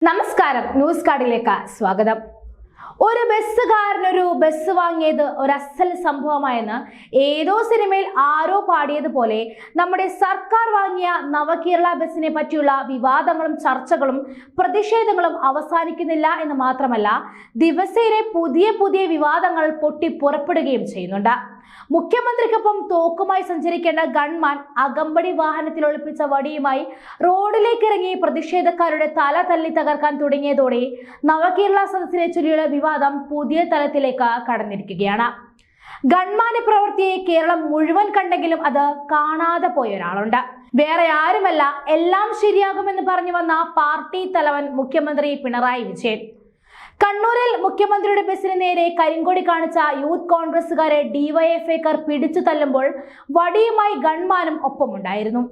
നമസ്കാരം, ന്യൂസ് കാർഡിലേക്ക് സ്വാഗതം. ഒരു ബസ്സുകാരനൊരു ബസ് വാങ്ങിയത് ഒരു അസൽ സംഭവമായെന്ന് ഏതോ സിനിമയിൽ ആരോ പാടിയതുപോലെ നമ്മുടെ സർക്കാർ വാങ്ങിയ നവകേരള ബസ്സിനെ പറ്റിയുള്ള വിവാദങ്ങളും ചർച്ചകളും പ്രതിഷേധങ്ങളും അവസാനിക്കുന്നില്ല എന്ന് മാത്രമല്ല, ദിവസേന പുതിയ വിവാദങ്ങൾ പൊട്ടി പുറപ്പെടുകയും ചെയ്യുന്നുണ്ട്. മുഖ്യമന്ത്രിക്കൊപ്പം തോക്കുമായി സഞ്ചരിക്കേണ്ട ഗൺമാൻ അകമ്പടി വാഹനത്തിൽ ഒളിപ്പിച്ച വടിയുമായി റോഡിലേക്ക് ഇറങ്ങി പ്രതിഷേധക്കാരുടെ തല തല്ലി തകർക്കാൻ തുടങ്ങിയതോടെ നവകേരള സദസ്സിനെ ചൊല്ലിയുള്ള വിവാദം പുതിയ തലത്തിലേക്ക് കടന്നിരിക്കുകയാണ്. ഗൺമാന്റെ പ്രവൃത്തിയെ കേരളം മുഴുവൻ കണ്ടെങ്കിലും അത് കാണാതെ പോയ ഒരാളുണ്ട്. വേറെ ആരുമല്ല, എല്ലാം ശരിയാകുമെന്ന് പറഞ്ഞു വന്ന പാർട്ടി തലവൻ മുഖ്യമന്ത്രി പിണറായി വിജയൻ. കണ്ണൂരിൽ മുഖ്യമന്ത്രിയുടെ ബസ്സിന് നേരെ കരിങ്കൊടി കാണിച്ച യൂത്ത് കോൺഗ്രസുകാരെ ഡിവൈഎഫ്ഐക്കാർ പിടിച്ചു തല്ലുമ്പോൾ വടിയുമായി ഗൺമാനും ഒപ്പമുണ്ടായിരുന്നു.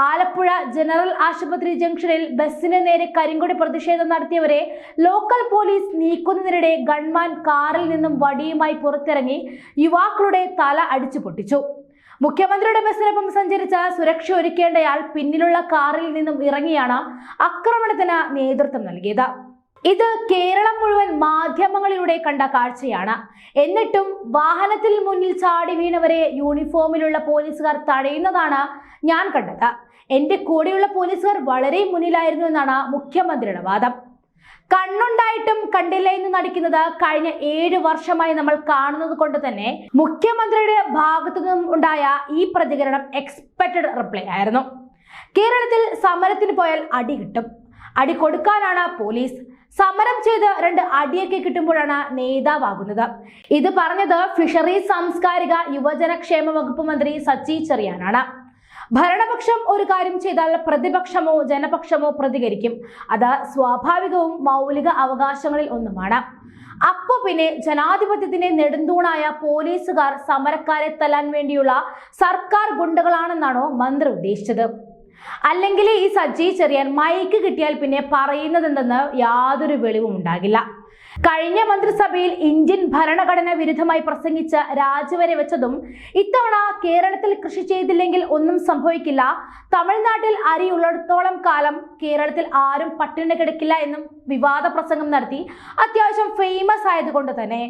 ആലപ്പുഴ ജനറൽ ആശുപത്രി ജംഗ്ഷനിൽ ബസ്സിന് നേരെ കരിങ്കൊടി പ്രതിഷേധം നടത്തിയവരെ ലോക്കൽ പോലീസ് നീക്കുന്നതിനിടെ ഗൺമാൻ കാറിൽ നിന്നും വടിയുമായി പുറത്തിറങ്ങി യുവാക്കളുടെ തല അടിച്ചു പൊട്ടിച്ചു. മുഖ്യമന്ത്രിയുടെ ബസ്സിനൊപ്പം സഞ്ചരിച്ച സുരക്ഷ ഒരുക്കേണ്ടയാൾ പിന്നിലുള്ള കാറിൽ നിന്നും ഇറങ്ങിയാണ് ആക്രമണത്തിന് നേതൃത്വം നൽകിയത്. ഇത് കേരളം മുഴുവൻ മാധ്യമങ്ങളിലൂടെ കണ്ട കാഴ്ചയാണ്. എന്നിട്ടും വാഹനത്തിൽ മുന്നിൽ ചാടി വീണവരെ യൂണിഫോമിലുള്ള പോലീസുകാർ തടയുന്നതാണ് ഞാൻ കണ്ടത്. എന്റെ കൂടെയുള്ള പോലീസുകാർ വളരെ മുന്നിലായിരുന്നു എന്നാണ് മുഖ്യമന്ത്രിയുടെ വാദം. കണ്ണുണ്ടായിട്ടും കണ്ടില്ല എന്ന് നടിക്കുന്നത് കഴിഞ്ഞ 7 വർഷമായി നമ്മൾ കാണുന്നത് കൊണ്ട് തന്നെ മുഖ്യമന്ത്രിയുടെ ഭാഗത്തു നിന്നും ഉണ്ടായ ഈ പ്രതികരണം എക്സ്പെക്റ്റഡ് റിപ്ലൈ ആയിരുന്നു. കേരളത്തിൽ സമരത്തിന് പോയാൽ അടി കിട്ടും, അടി കൊടുക്കാനാണ് പോലീസ്. സമരം ചെയ്ത് 2 അടിയൊക്കെ കിട്ടുമ്പോഴാണ് നേതാവാകുന്നത്. ഇത് പറഞ്ഞത് ഫിഷറീസ് സാംസ്കാരിക യുവജനക്ഷേമ വകുപ്പ് മന്ത്രി സച്ചി ചെറിയാനാണ്. ഭരണപക്ഷം ഒരു കാര്യം ചെയ്താൽ പ്രതിപക്ഷമോ ജനപക്ഷമോ പ്രതികരിക്കും. അത് സ്വാഭാവികവും മൗലിക അവകാശങ്ങളിൽ ഒന്നുമാണ്. അപ്പൊ പിന്നെ ജനാധിപത്യത്തിന്റെ നെടുന്തൂണായ പോലീസുകാർ സമരക്കാരെ തല്ലാൻ വേണ്ടിയുള്ള സർക്കാർ ഗുണ്ടകളാണെന്നാണോ മന്ത്രി ഉദ്ദേശിച്ചത്? അല്ലെങ്കിൽ ഈ സജ്ജി ചെറിയാൻ മൈക്ക് കിട്ടിയാൽ പിന്നെ പറയുന്നതെന്തെന്ന് യാതൊരു വെളിവും ഉണ്ടാകില്ല. കഴിഞ്ഞ മന്ത്രിസഭയിൽ ഇന്ത്യൻ ഭരണഘടന വിരുദ്ധമായി പ്രസംഗിച്ച് രാജിവരെ വെച്ചതും ഇത്തവണ കേരളത്തിൽ കൃഷി ചെയ്തില്ലെങ്കിൽ ഒന്നും സംഭവിക്കില്ല, തമിഴ്നാട്ടിൽ അരി ഉള്ളിടത്തോളം കാലം കേരളത്തിൽ ആരും പട്ടിണി കിടക്കില്ല എന്നും വിവാദ പ്രസംഗം നടത്തി അത്യാവശ്യം ഫേമസ് ആയതുകൊണ്ട് തന്നെ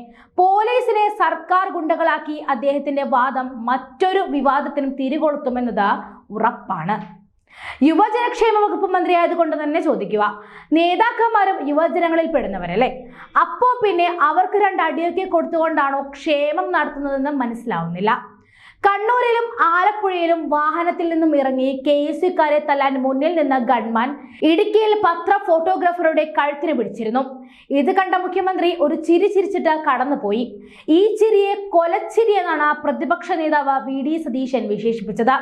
പോലീസിനെ സർക്കാർ ഗുണ്ടകളാക്കി അദ്ദേഹത്തിന്റെ വാദം മറ്റൊരു വിവാദത്തിനും തിരികൊളുത്തുമെന്നത് ഉറപ്പാണ്. യുവജനക്ഷേമ വകുപ്പ് മന്ത്രി ആയതുകൊണ്ട് തന്നെ ചോദിക്കുക, നേതാക്കന്മാരും യുവജനങ്ങളിൽ പെടുന്നവരല്ലേ? അപ്പോ പിന്നെ അവർക്ക് 2 അടിയൊക്കെ കൊടുത്തുകൊണ്ടാണോ ക്ഷേമം നടത്തുന്നതെന്ന് മനസ്സിലാവുന്നില്ല. കണ്ണൂരിലും ആലപ്പുഴയിലും വാഹനത്തിൽ നിന്നും ഇറങ്ങി KSUക്കാരെ തല്ലാൻ മുന്നിൽ നിന്ന ഗൺമാൻ ഇടുക്കിയിൽ പത്ര ഫോട്ടോഗ്രാഫറുടെ കഴുത്തിന് പിടിച്ചിരുന്നു. ഇത് കണ്ട മുഖ്യമന്ത്രി ഒരു ചിരി ചിരിച്ചിട്ട് കടന്നുപോയി. ഈ ചിരിയെ കൊലച്ചിരി എന്നാണ് പ്രതിപക്ഷ നേതാവ് VD സതീശൻ വിശേഷിപ്പിച്ചത്.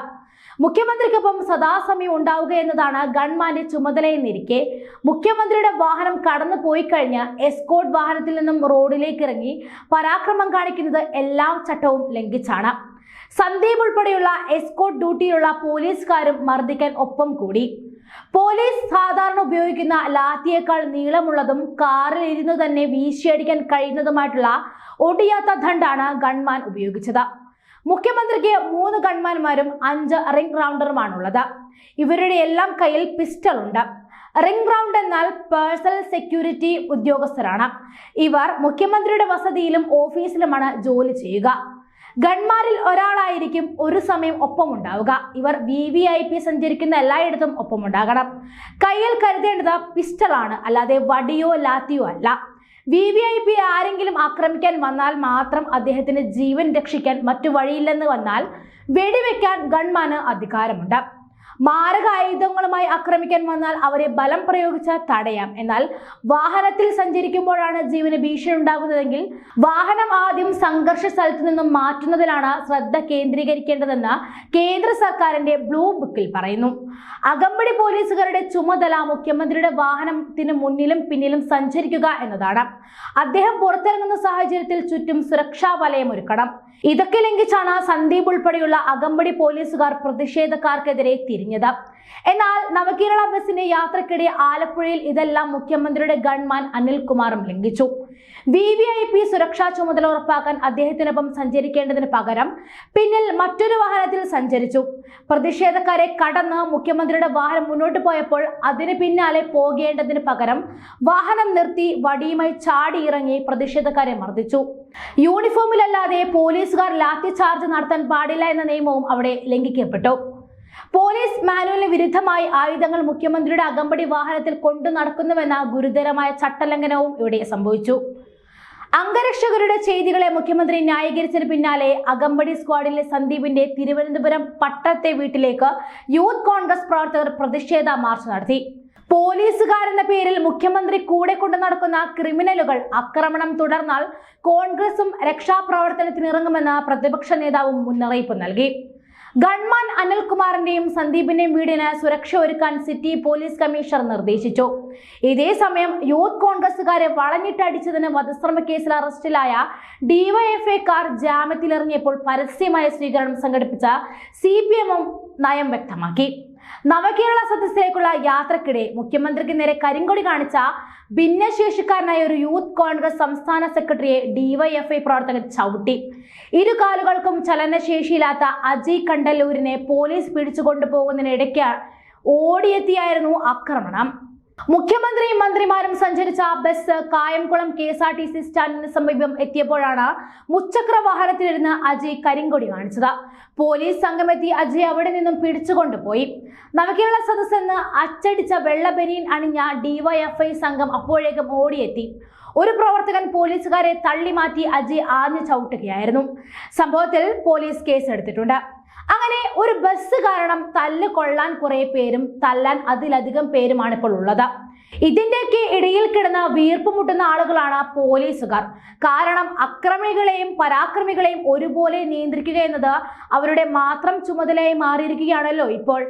മുഖ്യമന്ത്രിക്കൊപ്പം സദാസമയം ഉണ്ടാവുക എന്നതാണ് ഗൺമാന്റെ ചുമതലയെന്നിരിക്കെ മുഖ്യമന്ത്രിയുടെ വാഹനം കടന്നു പോയി കഴിഞ്ഞ് എസ്കോർട്ട് വാഹനത്തിൽ നിന്നും റോഡിലേക്ക് ഇറങ്ങി പരാക്രമം കാണിക്കുന്നത് എല്ലാ ചട്ടവും ലംഘിച്ചാണ്. സന്ദീപ് ഉൾപ്പെടെയുള്ള എസ്കോർട്ട് ഡ്യൂട്ടിയിലുള്ള പോലീസുകാരും മർദ്ദിക്കാൻ ഒപ്പം കൂടി. പോലീസ് സാധാരണ ഉപയോഗിക്കുന്ന ലാത്തിയേക്കാൾ നീളമുള്ളതും കാറിൽ ഇരുന്ന് തന്നെ വീശിയടിക്കാൻ കഴിയുന്നതുമായിട്ടുള്ള ഒടിയാത്ത ദണ്ഡാണ് ഗൺമാൻ ഉപയോഗിച്ചത്. മുഖ്യമന്ത്രിക്ക് 3 ഗൺമാന്മാരും 5 റിംഗ് റൗണ്ടറുമാണുള്ളത്. ഇവരുടെ എല്ലാം കയ്യിൽ പിസ്റ്റൾ ഉണ്ട്. റിംഗ് റൗണ്ട് എന്നാൽ പേഴ്സണൽ സെക്യൂരിറ്റി ഉദ്യോഗസ്ഥരാണ്. ഇവർ മുഖ്യമന്ത്രിയുടെ വസതിയിലും ഓഫീസിലുമാണ് ജോലി ചെയ്യുക. ഗൺമാരിൽ ഒരാളായിരിക്കും ഒരു സമയം ഒപ്പമുണ്ടാവുക. ഇവർ VVIP സഞ്ചരിക്കുന്ന എല്ലായിടത്തും ഒപ്പമുണ്ടാകണം. കയ്യിൽ കരുതേണ്ടത് പിസ്റ്റളാണ്, അല്ലാതെ വടിയോ ലാത്തിയോ അല്ല. VVIP ആരെങ്കിലും ആക്രമിക്കാൻ വന്നാൽ മാത്രം അദ്ദേഹത്തിന് ജീവൻ രക്ഷിക്കാൻ മറ്റു വഴിയില്ലെന്ന് വന്നാൽ വെടിവെക്കാൻ ഗൺമാന് അധികാരമുണ്ട്. മാരക ആയുധങ്ങളുമായി ആക്രമിക്കാൻ വന്നാൽ അവരെ ബലം പ്രയോഗിച്ച് തടയാം. എന്നാൽ വാഹനത്തിൽ സഞ്ചരിക്കുമ്പോഴാണ് ജീവന് ഭീഷണി ഉണ്ടാകുന്നതെങ്കിൽ വാഹനം ആദ്യം സംഘർഷ സ്ഥലത്തു നിന്നും മാറ്റുന്നതിലാണ് ശ്രദ്ധ കേന്ദ്രീകരിക്കേണ്ടതെന്ന് കേന്ദ്ര സർക്കാരിന്റെ ബ്ലൂ ബുക്കിൽ പറയുന്നു. അകമ്പടി പോലീസുകാരുടെ ചുമതല മുഖ്യമന്ത്രിയുടെ വാഹനത്തിന് മുന്നിലും പിന്നിലും സഞ്ചരിക്കുക എന്നതാണ്. അദ്ദേഹം പുറത്തിറങ്ങുന്ന സാഹചര്യത്തിൽ ചുറ്റും സുരക്ഷാ വലയം ഒരുക്കണം. ഇതൊക്കെ ലംഘിച്ചാണ് സന്ദീപ് ഉൾപ്പെടെയുള്ള അകമ്പടി പോലീസുകാർ പ്രതിഷേധക്കാർക്കെതിരെ തിരിഞ്ഞത്. എന്നാൽ നവകേരള ബസിന്റെ യാത്രക്കിടെ ആലപ്പുഴയിൽ ഇതെല്ലാം മുഖ്യമന്ത്രിയുടെ ഗൺമാൻ അനിൽകുമാറും ലംഘിച്ചു. VVIP സുരക്ഷാ ചുമതല ഉറപ്പാക്കാൻ അദ്ദേഹത്തിനൊപ്പം സഞ്ചരിക്കേണ്ടതിന് പകരം പിന്നിൽ മറ്റൊരു വാഹനത്തിൽ സഞ്ചരിച്ചു. പ്രതിഷേധക്കാരെ കടന്ന് മുഖ്യമന്ത്രിയുടെ വാഹനം മുന്നോട്ട് പോയപ്പോൾ അതിന് പിന്നാലെ പോകേണ്ടതിന് പകരം വാഹനം നിർത്തി വടിയുമായി ചാടിയിറങ്ങി പ്രതിഷേധക്കാരെ മർദ്ദിച്ചു. യൂണിഫോമിലല്ലാതെ പോലീസുകാർ ലാത്തി ചാർജ് നടത്താൻ പാടില്ല എന്ന നിയമവും അവിടെ ലംഘിക്കപ്പെട്ടു. പോലീസ് മാനുവലിന് വിരുദ്ധമായി ആയുധങ്ങൾ മുഖ്യമന്ത്രിയുടെ അകമ്പടി വാഹനത്തിൽ കൊണ്ടു നടക്കുന്നുവെന്ന ഗുരുതരമായ ചട്ടലംഘനവും ഇവിടെ സംഭവിച്ചു. അംഗരക്ഷകരുടെ ചെയ്തികളെ മുഖ്യമന്ത്രി ന്യായീകരിച്ചതിന് പിന്നാലെ അകമ്പടി സ്ക്വാഡിലെ സന്ദീപിന്റെ തിരുവനന്തപുരം പട്ടത്തെ വീട്ടിലേക്ക് യൂത്ത് കോൺഗ്രസ് പ്രവർത്തകർ പ്രതിഷേധ മാർച്ച് നടത്തി. പോലീസുകാരെന്ന പേരിൽ മുഖ്യമന്ത്രി കൂടെ കൊണ്ടു നടക്കുന്ന ക്രിമിനലുകൾ ആക്രമണം തുടർന്നാൽ കോൺഗ്രസും രക്ഷാപ്രവർത്തനത്തിനിറങ്ങുമെന്ന് പ്രതിപക്ഷ നേതാവും മുന്നറിയിപ്പ് നൽകി. ഗൺമാൻ അനിൽകുമാറിന്റെയും സന്ദീപിന്റെയും വീടിന് സുരക്ഷ ഒരുക്കാൻ സിറ്റി പോലീസ് കമ്മീഷണർ നിർദ്ദേശിച്ചു. ഇതേസമയം യൂത്ത് കോൺഗ്രസുകാരെ വളഞ്ഞിട്ടടിച്ചതിന് വധശ്രമ കേസിൽ അറസ്റ്റിലായ ഡിവൈഎഫ്ഐക്കാർ ജാമ്യത്തിലിറങ്ങിയപ്പോൾ പരസ്യമായ സ്വീകരണം സംഘടിപ്പിച്ച CPM നയം വ്യക്തമാക്കി. നവകേരള സദസ്സിലേക്കുള്ള യാത്രക്കിടെ മുഖ്യമന്ത്രിക്ക് നേരെ കരിങ്കൊടി കാണിച്ച ഭിന്നശേഷിക്കാരനായ ഒരു യൂത്ത് കോൺഗ്രസ് സംസ്ഥാന സെക്രട്ടറിയെ ഡിവൈഎഫ്ഐ പ്രവർത്തകർ ചവിട്ടി. ഇരുകാലുകൾക്കും ചലനശേഷിയില്ലാത്ത അജയ് കണ്ടല്ലൂരിനെ പോലീസ് പിടിച്ചുകൊണ്ടുപോകുന്നതിനിടയ്ക്ക് ഓടിയെത്തിയായിരുന്നു ആക്രമണം. മുഖ്യമന്ത്രിയും മന്ത്രിമാരും സഞ്ചരിച്ച ബസ് കായംകുളം KSRTC സ്റ്റാൻഡിന് സമീപം എത്തിയപ്പോഴാണ് മുച്ചക്ര വാഹനത്തിലിരുന്ന് അജയ് കരിങ്കൊടി കാണിച്ചത്. പോലീസ് സംഘമെത്തി അജയ് അവിടെ നിന്നും പിടിച്ചുകൊണ്ടുപോയി. നവകേരള സദസ്സ് എന്ന് അച്ചടിച്ച വെള്ള ബനിയൻ അണിഞ്ഞ ഡിവൈഎഫ്ഐ സംഘം അപ്പോഴേക്കും ഓടിയെത്തി. ഒരു പ്രവർത്തകൻ പോലീസുകാരെ തള്ളിമാറ്റി അജയ് ആഞ്ഞു ചവിട്ടുകയായിരുന്നു. സംഭവത്തിൽ പോലീസ് കേസെടുത്തിട്ടുണ്ട്. അങ്ങനെ ഒരു ബസ് കാരണം തല്ല് കൊള്ളാൻ കുറെ പേരും തല്ലാൻ അതിലധികം പേരുമാണ് ഇപ്പോൾ ഉള്ളത്. ഇതിന്റെയൊക്കെ ഇടയിൽ കിടന്ന് വീർപ്പ് മുട്ടുന്ന ആളുകളാണ് പോലീസുകാർ. കാരണം അക്രമികളെയും പരാക്രമികളെയും ഒരുപോലെ നിയന്ത്രിക്കുക എന്നത് അവരുടെ മാത്രം ചുമതലയായി മാറിയിരിക്കുകയാണല്ലോ ഇപ്പോൾ.